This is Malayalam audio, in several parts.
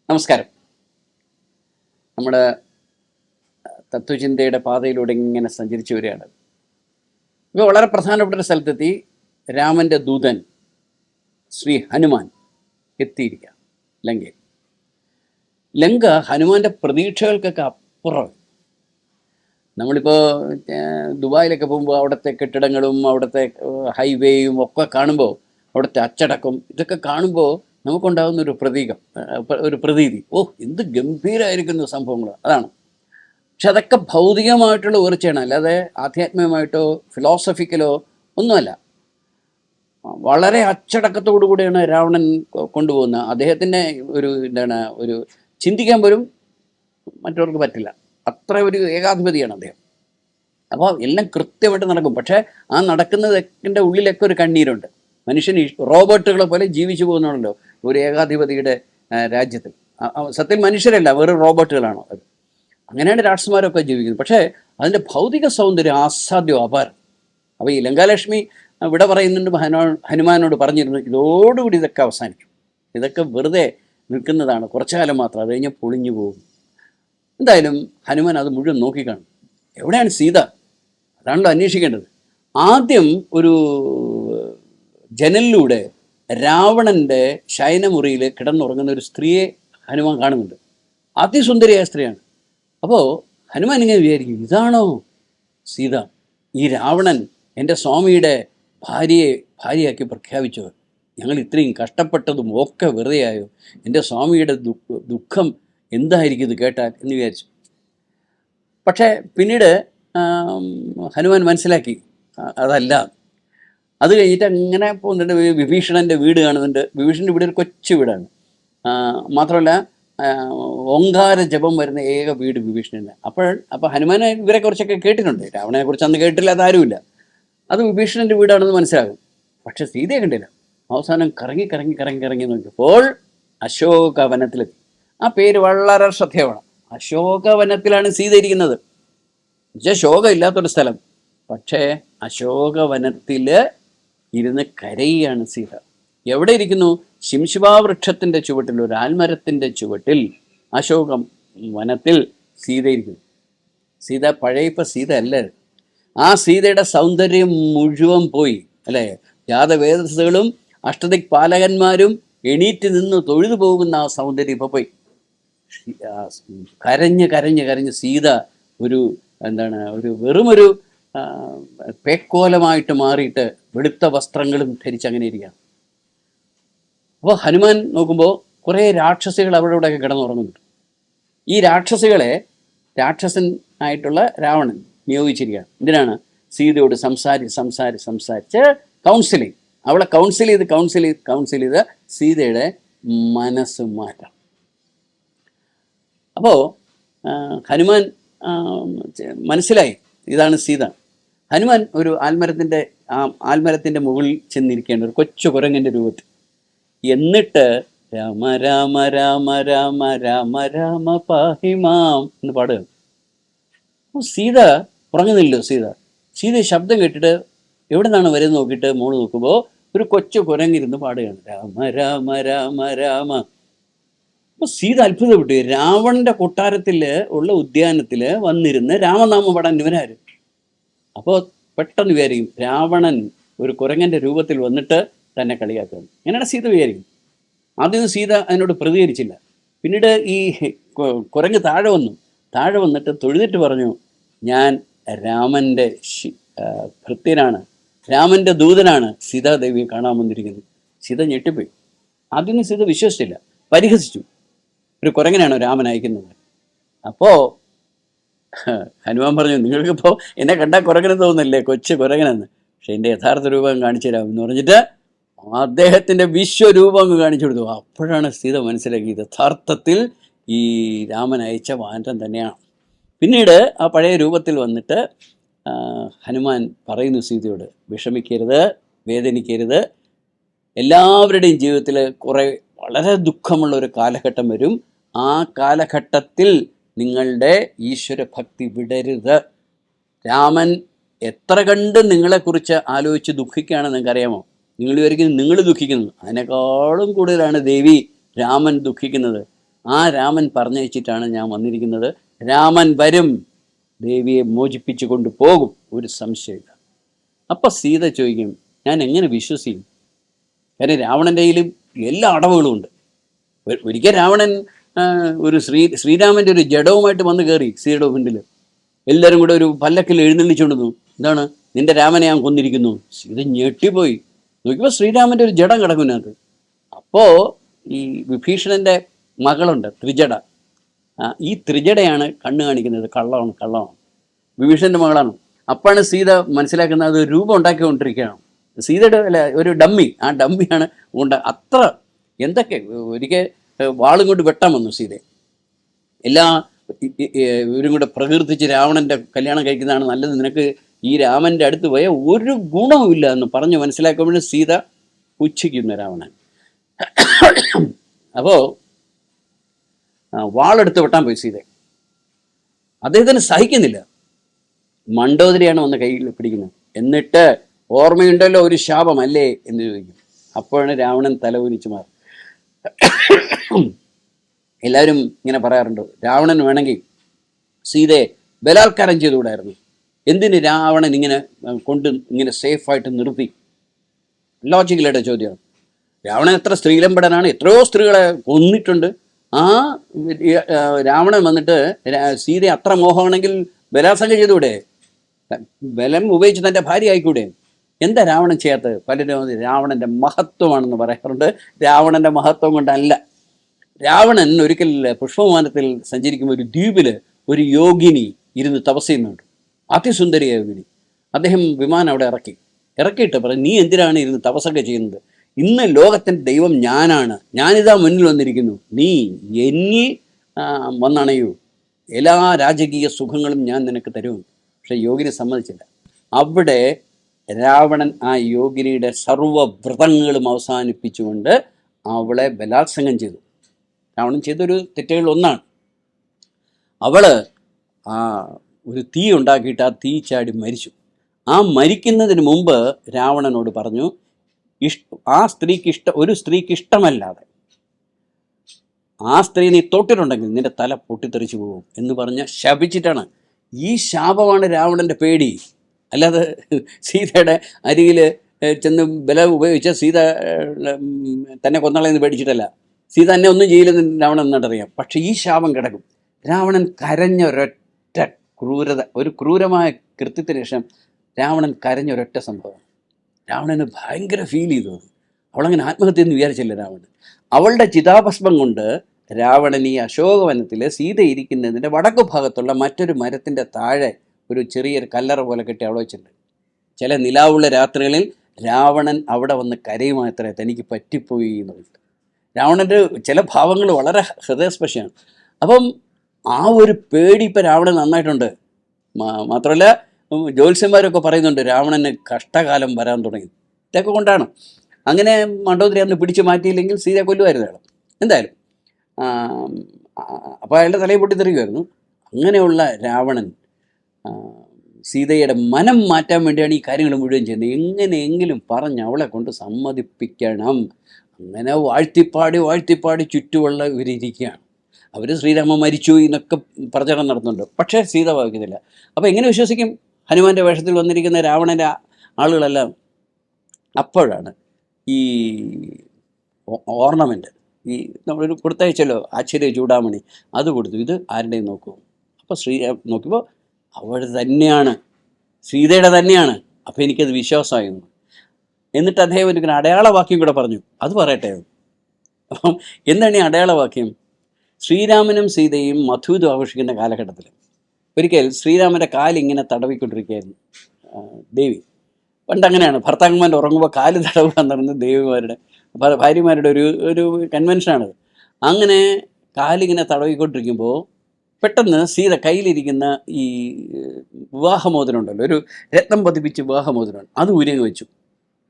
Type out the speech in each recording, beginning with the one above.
നമസ്കാരം. നമ്മുടെ തത്വചിന്തയുടെ പാതയിലൂടെ ഇങ്ങനെ സഞ്ചരിച്ചു വരികയാണ്. ഇപ്പോൾ വളരെ പ്രധാനപ്പെട്ട ഒരു സ്ഥലത്തെത്തി. രാമൻ്റെ ദൂതൻ ശ്രീ ഹനുമാൻ എത്തിയിരിക്കുക ലങ്കയിൽ. ലങ്ക ഹനുമാൻ്റെ പ്രതീക്ഷകൾക്കൊക്കെ അപ്പുറം. നമ്മളിപ്പോൾ ദുബായിലൊക്കെ പോകുമ്പോൾ അവിടുത്തെ കെട്ടിടങ്ങളും അവിടുത്തെ ഹൈവേയും ഒക്കെ കാണുമ്പോൾ, അവിടുത്തെ അച്ചടക്കം ഇതൊക്കെ കാണുമ്പോൾ നമുക്കുണ്ടാകുന്ന ഒരു പ്രതീതി, എന്ത് ഗംഭീരമായിരിക്കുന്ന സംഭവങ്ങൾ, അതാണ്. പക്ഷെ അതൊക്കെ ഭൗതികമായിട്ടുള്ള ഉയർച്ചയാണ്, അല്ലാതെ ആധ്യാത്മികമായിട്ടോ ഫിലോസഫിക്കലോ ഒന്നുമല്ല. വളരെ അച്ചടക്കത്തോടു കൂടിയാണ് രാവണൻ കൊണ്ടുപോകുന്നത്. അദ്ദേഹത്തിൻ്റെ ഒരു ചിന്തിക്കാൻ പോലും മറ്റവർക്ക് പറ്റില്ല, അത്ര ഒരു ഏകാധിപതിയാണ് അദ്ദേഹം. അപ്പോൾ എല്ലാം കൃത്യമായിട്ട് നടക്കും. പക്ഷേ ആ നടക്കുന്നതിൻ്റെ ഉള്ളിലൊക്കെ ഒരു കണ്ണീരുണ്ട്. മനുഷ്യൻ റോബോട്ടുകളെ പോലെ ജീവിച്ചു പോകുന്നുണ്ടല്ലോ ഒരു ഏകാധിപതിയുടെ രാജ്യത്തിൽ. സത്യം മനുഷ്യരല്ല, വെറും റോബോട്ടുകളാണോ അത്. അങ്ങനെയാണ് രാഷ്ട്രന്മാരൊക്കെ ജീവിക്കുന്നത്. പക്ഷേ അതിൻ്റെ ഭൗതിക സൗന്ദര്യം അസാധ്യം, അപാരം. അപ്പോൾ ഈ ലങ്കാലക്ഷ്മി ഇവിടെ പറയുന്നുണ്ട്, ഹനുമാനോട് പറഞ്ഞിരുന്നു, ഇതോടുകൂടി ഇതൊക്കെ അവസാനിക്കും, ഇതൊക്കെ വെറുതെ നിൽക്കുന്നതാണ്, കുറച്ചു കാലം മാത്രം, അത് കഴിഞ്ഞാൽ പൊളിഞ്ഞു പോകും. എന്തായാലും ഹനുമാൻ അത് മുഴുവൻ നോക്കിക്കാണും. എവിടെയാണ് സീത? അതാണല്ലോ അന്വേഷിക്കേണ്ടത്. ആദ്യം ഒരു ജനലിലൂടെ രാവണൻ്റെ ശയനമുറിയിൽ കിടന്നുറങ്ങുന്ന ഒരു സ്ത്രീയെ ഹനുമാൻ കാണുന്നുണ്ട്. അതിസുന്ദരിയായ സ്ത്രീയാണ്. അപ്പോൾ ഹനുമാൻ ഇങ്ങനെ വിചാരിക്കും, ഇതാണോ സീത? ഈ രാവണൻ എൻ്റെ സ്വാമിയുടെ ഭാര്യയാക്കി പ്രഖ്യാപിച്ചോ? ഞങ്ങൾ ഇത്രയും കഷ്ടപ്പെട്ടതും ഒക്കെ വെറുതെയായോ? എൻ്റെ സ്വാമിയുടെ ദുഃഖം എന്തായിരിക്കും ഇത് കേട്ടാൽ എന്ന് വിചാരിച്ചു. പക്ഷേ പിന്നീട് ഹനുമാൻ മനസ്സിലാക്കി അതല്ല. അത് കഴിഞ്ഞിട്ട് അങ്ങനെ പോകുന്നുണ്ട്. വിഭീഷണൻ്റെ വീട് കാണുന്നുണ്ട്. വിഭീഷണൻ്റെ വീട് ഒരു കൊച്ചു വീടാണ്. മാത്രമല്ല ഓങ്കാര ജപം വരുന്ന ഏക വീട് വിഭീഷണൻ്റെ. അപ്പോൾ ഹനുമാനെ ഇവരെ കുറിച്ചൊക്കെ കേട്ടിട്ടുണ്ട്. രാവണനെ കുറിച്ച് അന്ന് കേട്ടില്ല, അതാരുമില്ല. അത് വിഭീഷണൻ്റെ വീടാണെന്ന് മനസ്സിലാകും. പക്ഷെ സീതയെ കണ്ടില്ല. അവസാനം കറങ്ങി നോക്കിയപ്പോൾ അശോകവനത്തിലെത്തി. ആ പേര് വളരെ ശ്രദ്ധേയമാണ്. അശോകവനത്തിലാണ് സീത ഇരിക്കുന്നത്. ശോകം ഇല്ലാത്തൊരു സ്ഥലം. പക്ഷേ അശോകവനത്തിൽ ഇരുന്ന് കരയുകയാണ് സീത. എവിടെ ഇരിക്കുന്നു? ശിംശുഭാവൃക്ഷത്തിൻ്റെ ചുവട്ടിൽ, ഒരു ആൽമരത്തിൻ്റെ ചുവട്ടിൽ അശോകം വനത്തിൽ സീത ഇരിക്കുന്നു. സീത പഴയപ്പോൾ സീത അല്ല. ആ സീതയുടെ സൗന്ദര്യം മുഴുവൻ പോയി, അല്ലേ? ജാതവേദസ്സുകളും അഷ്ടദിക് പാലകന്മാരും എണീറ്റ് നിന്ന് തൊഴുതു പോകുന്ന ആ സൗന്ദര്യം ഇപ്പോൾ പോയി. കരഞ്ഞ് സീത ഒരു വെറുമൊരു പേക്കോലമായിട്ട് മാറിയിട്ട് വെളുത്ത വസ്ത്രങ്ങളും ധരിച്ചങ്ങനെ ഇരിക്കുകയാണ്. അപ്പോൾ ഹനുമാൻ നോക്കുമ്പോൾ കുറേ രാക്ഷസികൾ അവിടെ ഇവിടെയൊക്കെ കിടന്നുറങ്ങുന്നുണ്ട്. ഈ രാക്ഷസൻ ആയിട്ടുള്ള രാവണൻ നിയോഗിച്ചിരിക്കുകയാണ്. എന്തിനാണ്? സീതയോട് സംസാരിച്ച് കൗൺസിലിംഗ്. അവളെ കൗൺസിൽ ചെയ്ത് സീതയുടെ മനസ്സ് മാറ്റാം. അപ്പോൾ ഹനുമാൻ മനസ്സിലായി ഇതാണ് സീത. ഹനുമാൻ ഒരു ആൽമരത്തിൻ്റെ മുകളിൽ ചെന്നിരിക്കുകയാണ്, ഒരു കൊച്ചു കുരങ്ങൻ്റെ രൂപത്തിൽ. എന്നിട്ട് രാമ രാമ രാമ രാമ രാമ രാമ പാഹിമാം എന്ന് പാടുക. സീത ഉറങ്ങുന്നില്ലല്ലോ. സീത ശബ്ദം കേട്ടിട്ട് എവിടെ നിന്നാണ് വരുന്നത് നോക്കിയിട്ട് മോള് നോക്കുമ്പോൾ ഒരു കൊച്ചു കുരങ്ങിരുന്ന് പാടുകയാണ്, രാമ രാമ രാമ രാമ. അപ്പോൾ സീത അത്ഭുതപ്പെട്ടു. രാവണൻ്റെ കൊട്ടാരത്തിൽ ഉള്ള ഉദ്യാനത്തിൽ വന്നിരുന്ന് രാമനാമം പാടാൻ ഇവനാര്? അപ്പോൾ പെട്ടെന്ന് വിചാരിക്കും രാവണൻ ഒരു കുരങ്ങൻ്റെ രൂപത്തിൽ വന്നിട്ട് തന്നെ കളിയാക്കുന്നു. അങ്ങനെയാണ് സീത വിചാരിക്കും. ആദ്യം സീത അതിനോട് പ്രതികരിച്ചില്ല. പിന്നീട് ഈ കുരങ്ങ് താഴെ വന്നിട്ട് തൊഴുതിട്ട് പറഞ്ഞു, ഞാൻ രാമൻ്റെ ഭൃത്യനാണ്, രാമൻ്റെ ദൂതനാണ്, സീതാദേവിയെ കാണാൻ വന്നിരിക്കുന്നത്. സീത ഞെട്ടിപ്പോയി. ആദ്യം സീത വിശ്വസിച്ചില്ല, പരിഹസിച്ചു. ഒരു കുരങ്ങനാണോ രാമൻ അയക്കുന്നത്? അപ്പോൾ ഹനുമാൻ പറഞ്ഞു, നിങ്ങൾക്കിപ്പോൾ എന്നെ കണ്ടാൽ കുരങ്ങനെന്ന് തോന്നുന്നില്ലേ, കൊച്ചു കുരങ്ങനെന്ന്. പക്ഷെ എൻ്റെ യഥാർത്ഥ രൂപം കാണിച്ചു തരാം എന്ന് പറഞ്ഞിട്ട് അദ്ദേഹത്തിൻ്റെ വിശ്വരൂപം അങ്ങ് കാണിച്ചു കൊടുത്തു. അപ്പോഴാണ് സീത മനസ്സിലാക്കിയത് യഥാർത്ഥത്തിൽ ഈ രാമൻ അയച്ച വാനരൻ തന്നെയാണ്. പിന്നീട് ആ പഴയ രൂപത്തിൽ വന്നിട്ട് ഹനുമാൻ പറയുന്നു സീതയോട്, വിഷമിക്കരുത്, വേദനിക്കരുത്. എല്ലാവരുടെയും ജീവിതത്തിൽ വളരെ ദുഃഖമുള്ള ഒരു കാലഘട്ടം വരും. ആ കാലഘട്ടത്തിൽ നിങ്ങളുടെ ഈശ്വരഭക്തി വിടരുത്. രാമൻ എത്ര കണ്ട് നിങ്ങളെക്കുറിച്ച് ആലോചിച്ച് ദുഃഖിക്കുകയാണെന്ന് നിങ്ങൾക്കറിയാമോ? നിങ്ങൾ വിചാരിക്കുന്നത് നിങ്ങൾ ദുഃഖിക്കുന്നു, അതിനേക്കാളും കൂടുതലാണ് ദേവി രാമൻ ദുഃഖിക്കുന്നത്. ആ രാമൻ പറഞ്ഞയച്ചിട്ടാണ് ഞാൻ വന്നിരിക്കുന്നത്. രാമൻ വരും, ദേവിയെ മോചിപ്പിച്ചു കൊണ്ട് പോകും, ഒരു സംശയമില്ല. അപ്പം സീത ചോദിക്കും, ഞാൻ എങ്ങനെ വിശ്വസിക്കും? കാര്യം രാവണൻ്റെ കയ്യിലും എല്ലാ അടവുകളും ഉണ്ട്. ഒരിക്കൽ രാവണൻ ഒരു ശ്രീരാമൻ്റെ ഒരു ജഡവുമായിട്ട് വന്ന് കയറി സീതയുടെ മുന്നിൽ. എല്ലാവരും കൂടെ ഒരു പല്ലക്കിൽ എഴുന്നള്ളിച്ചുകൊണ്ടിരുന്നു. എന്താണ്, നിന്റെ രാമനെ ഞാൻ കൊന്നിരിക്കുന്നു. സീത ഞെട്ടിപ്പോയി. നോക്കിയപ്പോൾ ശ്രീരാമൻ്റെ ഒരു ജഡം കിടക്കുന്നതിനകത്ത്. അപ്പോൾ ഈ വിഭീഷണൻ്റെ മകളുണ്ട് ത്രിജട. ഈ ത്രിജടയാണ് കണ്ണ് കാണിക്കുന്നത്. കള്ളമാണ്. വിഭീഷണൻ്റെ മകളാണ്. അപ്പോഴാണ് സീത മനസ്സിലാക്കുന്നത് അത് രൂപം ഉണ്ടാക്കിക്കൊണ്ടിരിക്കുകയാണ്. സീതയുടെ അല്ല, ഒരു ഡമ്മി. ആ ഡമ്മിയാണ് അത്ര എന്തൊക്കെ. ഒരിക്കൽ വാളും കൊണ്ട് വെട്ടാൻ വന്നു സീതയെ. എല്ലാ ഇവരും കൂടെ പ്രകീർത്തിച്ച് രാവണൻ്റെ കല്യാണം കഴിക്കുന്നതാണ് നല്ലത്, നിനക്ക് ഈ രാമൻ്റെ അടുത്ത് പോയാൽ ഒരു ഗുണവുമില്ല എന്ന് പറഞ്ഞ് മനസ്സിലാക്കുമ്പോഴും സീത പുച്ഛിക്കുന്ന രാവണൻ. അപ്പോൾ വാളെടുത്ത് വെട്ടാൻ പോയി സീത. അദ്ദേഹത്തിന് സഹിക്കുന്നില്ല. മണ്ഡോദരിയാണ് വന്ന് കയ്യിൽ പിടിക്കുന്നത്. എന്നിട്ട് ഓർമ്മയുണ്ടല്ലോ ഒരു ശാപം അല്ലേ എന്ന് ചോദിക്കും. അപ്പോഴാണ് രാവണൻ തലകുനിച്ച് മാറും. എല്ലാവരും ഇങ്ങനെ പറയാറുണ്ട്, രാവണൻ വേണമെങ്കിൽ സീതയെ ബലാത്കാരം ചെയ്തുകൂടായിരുന്നു. എന്തിന് രാവണൻ ഇങ്ങനെ ഇങ്ങനെ സേഫായിട്ട് നിർത്തി? ലോജിക്കലായിട്ട് ചോദ്യമാണ്. രാവണൻ എത്ര സ്ത്രീലമ്പടനാണ്, എത്രയോ സ്ത്രീകളെ കൊന്നിട്ടുണ്ട്. ആ രാവണൻ വന്നിട്ട് സീതയെ അത്ര മോഹമാണെങ്കിൽ ബലാത്സംഗം ചെയ്തുകൂടെ? ബലം ഉപയോഗിച്ച് തൻ്റെ ഭാര്യ ആയിക്കൂടെ? എന്താ രാവണൻ ചെയ്യാത്തത്? പലരും രാവണൻ്റെ മഹത്വമാണെന്ന് പറയാറുണ്ട്. രാവണൻ്റെ മഹത്വം കൊണ്ടല്ല. രാവണൻ ഒരിക്കൽ പുഷ്പവിമാനത്തിൽ സഞ്ചരിക്കുമ്പോൾ ഒരു ദ്വീപിൽ ഒരു യോഗിനി ഇരുന്ന് തപസ് ചെയ്യുന്നുണ്ട്. അതിസുന്ദരിയ യോഗിനി. അദ്ദേഹം വിമാനം അവിടെ ഇറക്കിയിട്ട് പറയും, നീ എന്തിനാണ് ഇരുന്ന് തപസ്സൊക്കെ ചെയ്യുന്നത്? ഇന്ന് ലോകത്തിൻ്റെ ദൈവം ഞാനിതാ മുന്നിൽ വന്നിരിക്കുന്നു, നീ എന്നിൽ വന്നണയൂ, എല്ലാ രാജകീയ സുഖങ്ങളും ഞാൻ നിനക്ക് തരും. പക്ഷെ യോഗിനി സമ്മതിച്ചില്ല. അവിടെ രാവണൻ ആ യോഗിനിയുടെ സർവ്വവ്രതങ്ങളും അവസാനിപ്പിച്ചുകൊണ്ട് അവളെ ബലാത്സംഗം ചെയ്തു. രാവണൻ ചെയ്തൊരു തെറ്റുകളിൽ ഒന്നാണ്. അവള് ഒരു തീ ഉണ്ടാക്കിയിട്ട് ആ തീ ചാടി മരിച്ചു. ആ മരിക്കുന്നതിന് മുമ്പ് രാവണനോട് പറഞ്ഞു, ആ ഒരു സ്ത്രീക്ക് ഇഷ്ടമല്ലാതെ ആ സ്ത്രീ നീ തൊട്ടിട്ടുണ്ടെങ്കിൽ നിന്റെ തല പൊട്ടിത്തെറിച്ചു പോകും എന്ന് പറഞ്ഞ് ശപിച്ചിട്ടാണ്. ഈ ശാപമാണ് രാവണൻ്റെ പേടി. അല്ലാതെ സീതയുടെ അരികിൽ ചെന്ന് ബലം ഉപയോഗിച്ച സീത തന്നെ കൊന്നളയെന്ന് പേടിച്ചിട്ടല്ല. സീത തന്നെ ഒന്നും ചെയ്യില്ലെന്ന് രാവണൻ എന്നിട്ടറിയാം. പക്ഷെ ഈ ശാപം കിടക്കും. രാവണൻ കരഞ്ഞൊരൊറ്റ ക്രൂരത, ഒരു ക്രൂരമായ കൃത്യത്തിന് ശേഷം രാവണൻ കരഞ്ഞൊരൊറ്റ സംഭവം. രാവണന് ഭയങ്കര ഫീൽ ചെയ്തു. അവളങ്ങനെ ആത്മഹത്യ എന്ന് വിചാരിച്ചില്ല രാവണൻ. അവളുടെ ചിതാഭസ്മം കൊണ്ട് രാവണൻ ഈ അശോകവനത്തിൽ സീത ഇരിക്കുന്നതിൻ്റെ വടക്കു ഭാഗത്തുള്ള മറ്റൊരു മരത്തിൻ്റെ താഴെ ഒരു ചെറിയൊരു കല്ലറ പോലെ കെട്ടി അവിടെ വെച്ചിട്ടുണ്ട്. ചില നിലാവുള്ള രാത്രികളിൽ രാവണൻ അവിടെ വന്ന് കരയുമാത്രേ, തനിക്ക് പറ്റിപ്പോയി എന്ന് പറഞ്ഞിട്ട്. രാവണൻ്റെ ചില ഭാവങ്ങൾ വളരെ ഹൃദയസ്പർശിയാണ്. അപ്പം ആ ഒരു പേടി ഇപ്പം രാവണൻ നന്നായിട്ടുണ്ട്. മാത്രമല്ല ജ്യോത്സ്യന്മാരൊക്കെ പറയുന്നുണ്ട് രാവണന് കഷ്ടകാലം വരാൻ തുടങ്ങി. ഇതൊക്കെ കൊണ്ടാണ്. അങ്ങനെ മണ്ഡോദരി അന്ന് പിടിച്ചു മാറ്റിയില്ലെങ്കിൽ സീത കൊല്ലുമായിരുന്നു അയാൾ എന്തായാലും. അപ്പോൾ അയാളുടെ തലയിൽ പൊട്ടിത്തെറിക്കുമായിരുന്നു. അങ്ങനെയുള്ള രാവണൻ സീതയുടെ മനം മാറ്റാൻ വേണ്ടിയാണ് ഈ കാര്യങ്ങൾ മുഴുവൻ ചെയ്യുന്നത്. എങ്ങനെയെങ്കിലും പറഞ്ഞ് അവളെ കൊണ്ട് സമ്മതിപ്പിക്കണം. അങ്ങനെ വാഴ്ത്തിപ്പാടി ചുറ്റുമുള്ള ഇവരിയ്ക്കുകയാണ്. അവർ ശ്രീരാമ മരിച്ചു എന്നൊക്കെ പ്രചരണം നടത്തുന്നുണ്ട്. പക്ഷേ സീത ഭാവിക്കുന്നില്ല. അപ്പോൾ എങ്ങനെ വിശ്വസിക്കും? ഹനുമാൻ്റെ വേഷത്തിൽ വന്നിരിക്കുന്ന രാവണൻ്റെ ആളുകളെല്ലാം. അപ്പോഴാണ് ഈ ഓർണമെൻറ്റ്, ഈ നമ്മളൊരു കൊടുത്തയച്ചല്ലോ ആശ്ചര്യ ചൂടാമണി, അത് കൊടുത്തു. ഇത് ആരുടെയും നോക്കൂ. അപ്പോൾ ശ്രീരാം നോക്കിയപ്പോൾ അവളുടെ തന്നെയാണ്, സീതയുടെ തന്നെയാണ്. അപ്പോൾ എനിക്കത് വിശ്വാസമായിരുന്നു. എന്നിട്ട് അദ്ദേഹം എനിക്കൊരു അടയാളവാക്യം കൂടെ പറഞ്ഞു, അത് പറയട്ടെ. അപ്പം എന്താണ് ഈ അടയാളവാക്യം? ശ്രീരാമനും സീതയും മധുവിധം ആഘോഷിക്കുന്ന കാലഘട്ടത്തിൽ ഒരിക്കൽ ശ്രീരാമൻ്റെ കാലിങ്ങനെ തടവിക്കൊണ്ടിരിക്കുകയായിരുന്നു ദേവി. പണ്ട് അങ്ങനെയാണ്, ഭർത്താക്കന്മാർ ഉറങ്ങുമ്പോൾ കാല് തടവുക എന്ന് പറയുന്നത് ദേവിമാരുടെ ഭാര്യമാരുടെ ഒരു കൺവെൻഷനാണത്. അങ്ങനെ കാലിങ്ങനെ തടവിക്കൊണ്ടിരിക്കുമ്പോൾ പെട്ടെന്ന് സീത കയ്യിലിരിക്കുന്ന ഈ വിവാഹമോതിരം ഉണ്ടല്ലോ, ഒരു രത്നം പതിപ്പിച്ച് വിവാഹമോതിരമാണ്, അത് ഊരി വെച്ചു.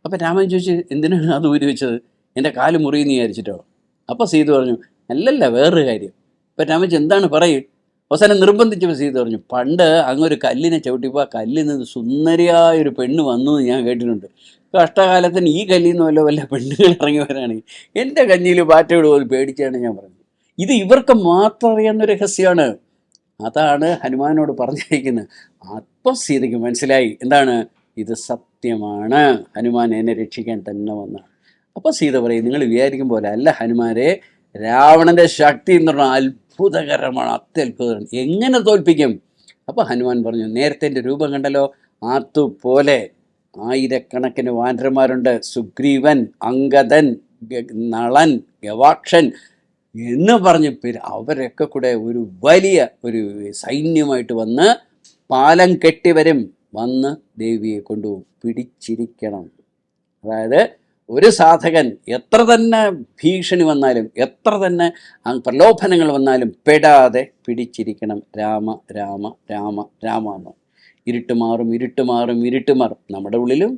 അപ്പം രാമൻ ചോദിച്ചു, എന്തിനാണ് അത് ഊരി വെച്ചത്? എൻ്റെ കാല് മുറിയെന്ന് വിചാരിച്ചിട്ടോ? അപ്പോൾ സീത പറഞ്ഞു, അല്ലല്ല, വേറൊരു കാര്യം. അപ്പം രാമൻ ചോദിച്ചു, എന്താണ് പറയും? അവസാനം നിർബന്ധിച്ചപ്പോൾ സീത പറഞ്ഞു, പണ്ട് അങ്ങൊരു കല്ലിനെ ചവിട്ടിപ്പോൾ ആ കല്ലിൽ നിന്ന് സുന്ദരിയായൊരു പെണ്ണ് വന്നു എന്ന് ഞാൻ കേട്ടിട്ടുണ്ട്. കഷ്ടകാലത്തിന് ഈ കല്ലിൽ നിന്ന് വല്ല പെണ്ണുകൾ ഇറങ്ങി വരാണെങ്കിൽ എൻ്റെ കഞ്ഞിയിൽ പാറ്റ വിടുമോ പേടിച്ചാണ് ഞാൻ പറഞ്ഞത്. ഇത് ഇവർക്ക് മാത്രം അറിയാവുന്ന രഹസ്യമാണ്. അതാണ് ഹനുമാനോട് പറഞ്ഞിരിക്കുന്നത്. അപ്പം സീതയ്ക്ക് മനസ്സിലായി എന്താണ് ഇത് സത്യമാണ്, ഹനുമാൻ എന്നെ രക്ഷിക്കാൻ തന്നെ വന്നാണ്. അപ്പോൾ സീത പറയും, നിങ്ങൾ വിചാരിക്കും പോലെ അല്ല ഹനുമാരെ, രാവണൻ്റെ ശക്തി എന്ന് പറഞ്ഞാൽ അത്ഭുതകരമാണ്, അത്യത്ഭുതമാണ്, എങ്ങനെ തോൽപ്പിക്കും? അപ്പോൾ ഹനുമാൻ പറഞ്ഞു, നേരത്തെ എൻ്റെ രൂപം കണ്ടല്ലോ, അതുപോലെ ആയിരക്കണക്കിന് വാനരന്മാരുണ്ട്, സുഗ്രീവൻ, അംഗദൻ, നളൻ, ഗവാക്ഷൻ എന്ന് പറഞ്ഞ പേര്, അവരൊക്കെ കൂടെ ഒരു വലിയ ഒരു സൈന്യമായിട്ട് വന്ന് പാലം കെട്ടിവരും, വന്ന് ദേവിയെ കൊണ്ടുപോകും, പിടിച്ചിരിക്കണം. അതായത് ഒരു സാധകൻ എത്ര തന്നെ ഭീഷണി വന്നാലും എത്ര തന്നെ പ്രലോഭനങ്ങൾ വന്നാലും പെടാതെ പിടിച്ചിരിക്കണം. രാമ രാമ രാമ രാമ എന്ന്. ഇരുട്ട് മാറും ഇരുട്ട് മാറും ഇരുട്ട് മാറും, നമ്മുടെ ഉള്ളിലും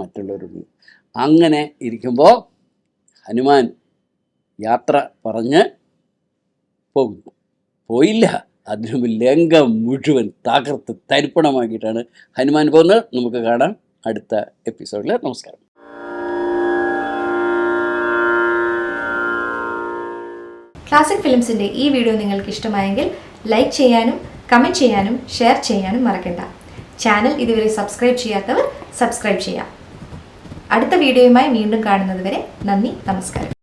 മറ്റുള്ളവരുടെ. അങ്ങനെ ഇരിക്കുമ്പോൾ ഹനുമാൻ യാത്ര പറഞ്ഞ് പോകുന്നു. പോയില്ല, അതിനു ലങ്ക മുഴുവൻ തകർത്ത് തരിപ്പണമാക്കിയിട്ടാണ് ഹനുമാൻ പോകുന്നത്. നമുക്ക് കാണാം അടുത്ത എപ്പിസോഡിൽ. നമസ്കാരം. ക്ലാസിക് ഫിലിംസിൻ്റെ ഈ വീഡിയോ നിങ്ങൾക്ക് ഇഷ്ടമായെങ്കിൽ ലൈക്ക് ചെയ്യാനും കമൻറ്റ് ചെയ്യാനും ഷെയർ ചെയ്യാനും മറക്കണ്ട. ചാനൽ ഇതുവരെ സബ്സ്ക്രൈബ് ചെയ്യാത്തവർ സബ്സ്ക്രൈബ് ചെയ്യാം. അടുത്ത വീഡിയോയുമായി വീണ്ടും കാണുന്നത് വരെ നന്ദി, നമസ്കാരം.